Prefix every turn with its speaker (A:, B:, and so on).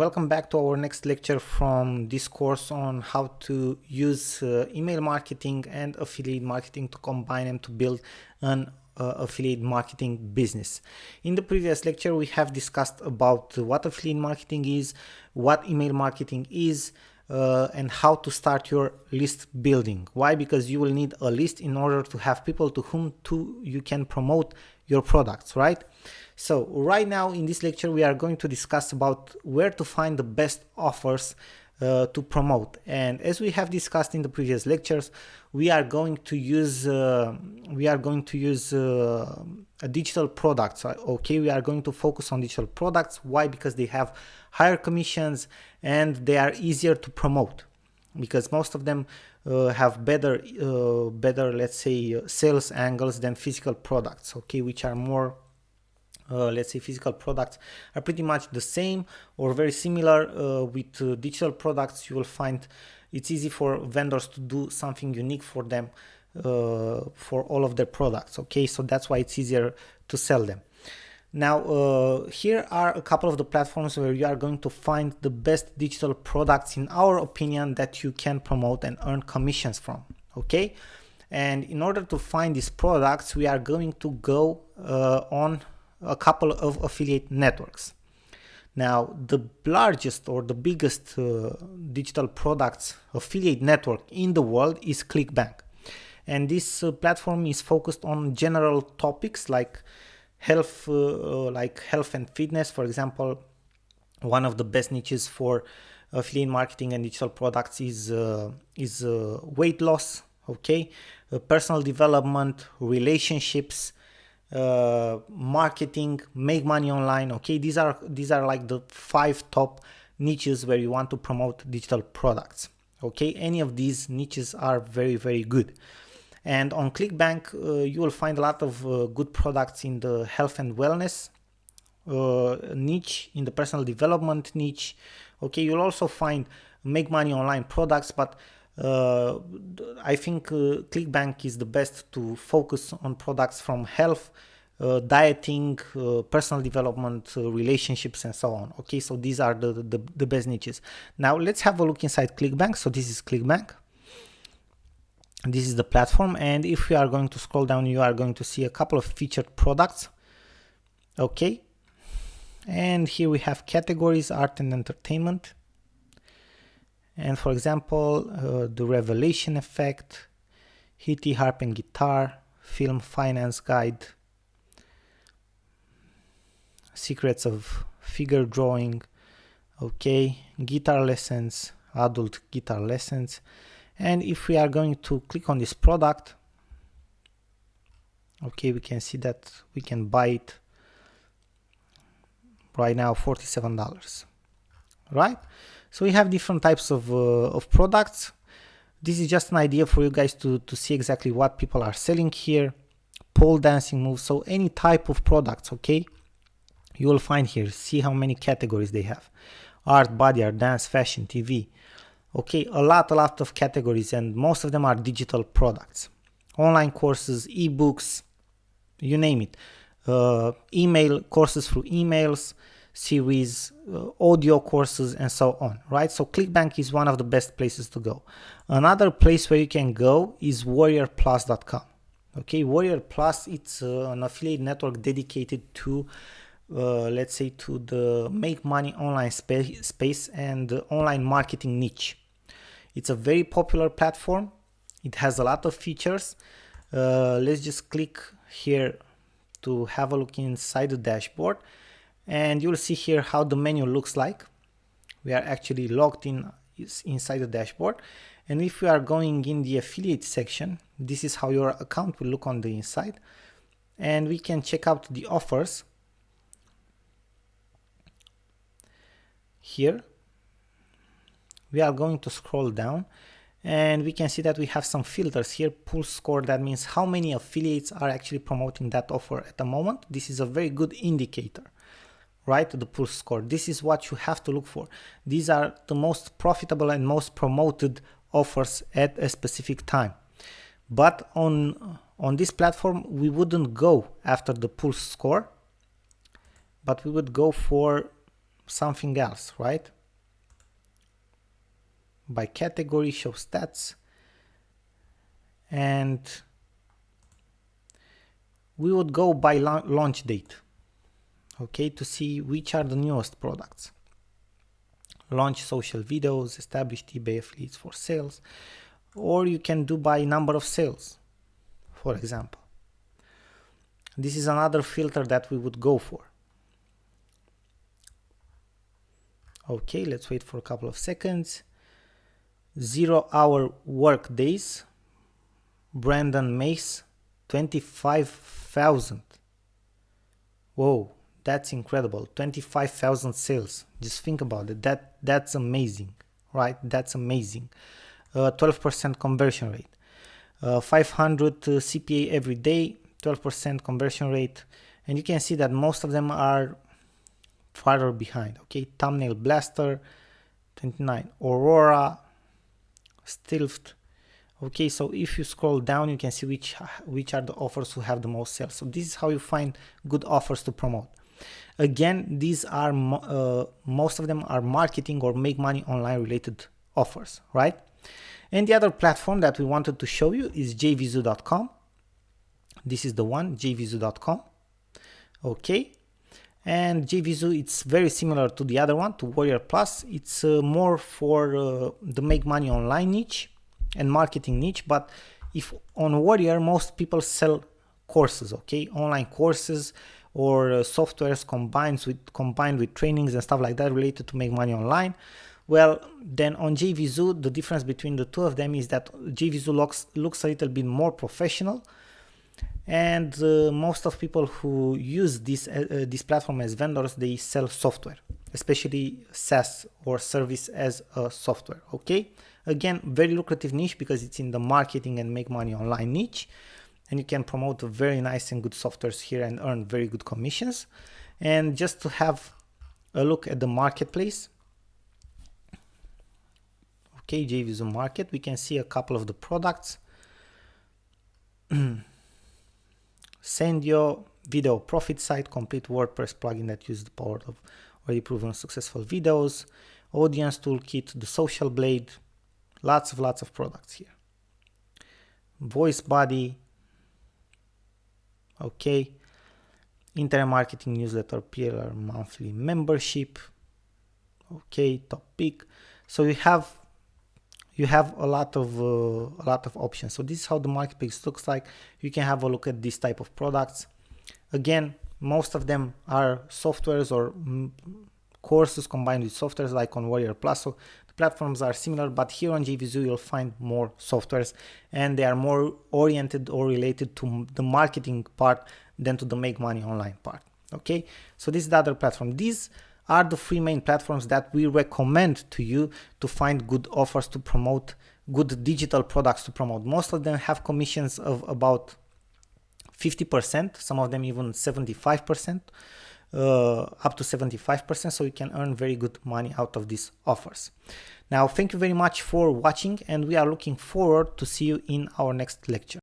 A: Welcome back to our next lecture from this course on how to use email marketing and affiliate marketing to combine them to build an affiliate marketing business. In the previous lecture, we have discussed about what affiliate marketing is, what email marketing is, and how to start your list building. Why? Because you will need a list in order to have people to whom you can promote your products, right? So right now in this lecture, we are going to discuss about where to find the best offers to promote. And as we have discussed in the previous lectures, we are going to use digital products. Okay, we are going to focus on digital products. Why? Because they have higher commissions and they are easier to promote, because most of them have better let's say sales angles than physical products. Okay, which are more let's say physical products are pretty much the same or very similar. With digital products, you will find it's easy for vendors to do something unique for them for all of their products. Okay, so that's why it's easier to sell them. Now here are a couple of the platforms where you are going to find the best digital products, in our opinion, that you can promote and earn commissions from. Okay, and in order to find these products, we are going to go on a couple of affiliate networks. Now, the largest or the biggest digital products affiliate network in the world is ClickBank. And this platform is focused on general topics like health and fitness. For example, one of the best niches for affiliate marketing and digital products is weight loss, okay, personal development, relationships, marketing, make money online. Okay, these are like the 5 top niches where you want to promote digital products. Okay, any of these niches are very, very good. And on ClickBank, you will find a lot of good products in the health and wellness niche, in the personal development niche. Okay, you'll also find make money online products, but I think ClickBank is the best to focus on products from health, dieting, personal development, relationships, and so on. Okay, so these are the best niches. Now let's have a look inside ClickBank. So this is ClickBank. This is the platform, and if we are going to scroll down, you are going to see a couple of featured products. Okay, and here we have categories: art and entertainment. And for example, the Revelation Effect, Hitty Harp and Guitar, Film Finance Guide, Secrets of Figure Drawing, okay, Guitar Lessons, Adult Guitar Lessons. And if we are going to click on this product, okay, we can see that we can buy it right now, $47, right? So we have different types of products. This is just an idea for you guys to see exactly what people are selling here. Pole dancing moves, so any type of products, okay, you will find here. See how many categories they have: art, body art, dance, fashion, TV. Okay, a lot of categories, and most of them are digital products. Online courses, ebooks, you name it. Email courses through emails, series, audio courses, and so on, right? So ClickBank is one of the best places to go. Another place where you can go is warriorplus.com. okay, Warrior Plus, it's an affiliate network dedicated to let's say to the make money online space and the online marketing niche. It's a very popular platform. It has a lot of features. Let's just click here to have a look inside the dashboard, and you'll see here how the menu looks like. We are actually logged in inside the dashboard, and if we are going in the affiliate section, this is how your account will look on the inside, and we can check out the offers. Here we are going to scroll down, and we can see that we have some filters here. Pulse score, that means how many affiliates are actually promoting that offer at the moment. This is a very good indicator, right? The pulse score, this is what you have to look for. These are the most profitable and most promoted offers at a specific time. But on this platform, we wouldn't go after the pulse score, but we would go for something else, right? By category, show stats, and we would go by launch date, okay, to see which are the newest products. Launch social videos, established eBay affiliates for sales, or you can do by number of sales, for example. This is another filter that we would go for. Okay, let's wait for a couple of seconds. 0-hour work days, Brandon Mace, 25,000. Whoa, that's incredible. 25,000 sales. Just think about it. That's amazing, right? That's amazing. 12% conversion rate. 500 CPA every day, 12% conversion rate. And you can see that most of them are farther behind. Okay, Thumbnail Blaster, 29. Aurora, Stilft. Okay, so if you scroll down, you can see which are the offers who have the most sales. So this is how you find good offers to promote. Again, these are most of them are marketing or make money online related offers, right? And the other platform that we wanted to show you is jvizu.com. This is the one, jvizu.com. Okay, and jvizu, it's very similar to the other one, to Warrior Plus. It's more for the make money online niche and marketing niche, but if on Warrior, most people sell courses, okay, online courses or softwares combined with trainings and stuff like that related to make money online. Well, then on jvizu, the difference between the two of them is that jvizu looks a little bit more professional, and most of people who use this platform as vendors, they sell software, especially SaaS or service as a software. Okay, again, very lucrative niche because it's in the marketing and make money online niche, and you can promote very nice and good softwares here and earn very good commissions. And just to have a look at the marketplace, okay, jvizu Market, we can see a couple of the products. Sendio, video profit site, complete WordPress plugin that uses the power of already proven successful videos, audience toolkit, the Social Blade, lots of products here. Voice Body, okay, internet marketing newsletter, PLR monthly membership, okay, top pick. So you have a lot of options. So this is how the marketplace looks like. You can have a look at this type of products. Again, most of them are softwares or courses combined with softwares, like on Warrior Plus. So the platforms are similar, but here on jvizu you'll find more softwares, and they are more oriented or related to the marketing part than to the make money online part. Okay, so this is the other platform. These are the three main platforms that we recommend to you to find good offers to promote, good digital products to promote. Most of them have commissions of about 50%, some of them even 75%, up to 75%, so you can earn very good money out of these offers. Now, thank you very much for watching, and we are looking forward to see you in our next lecture.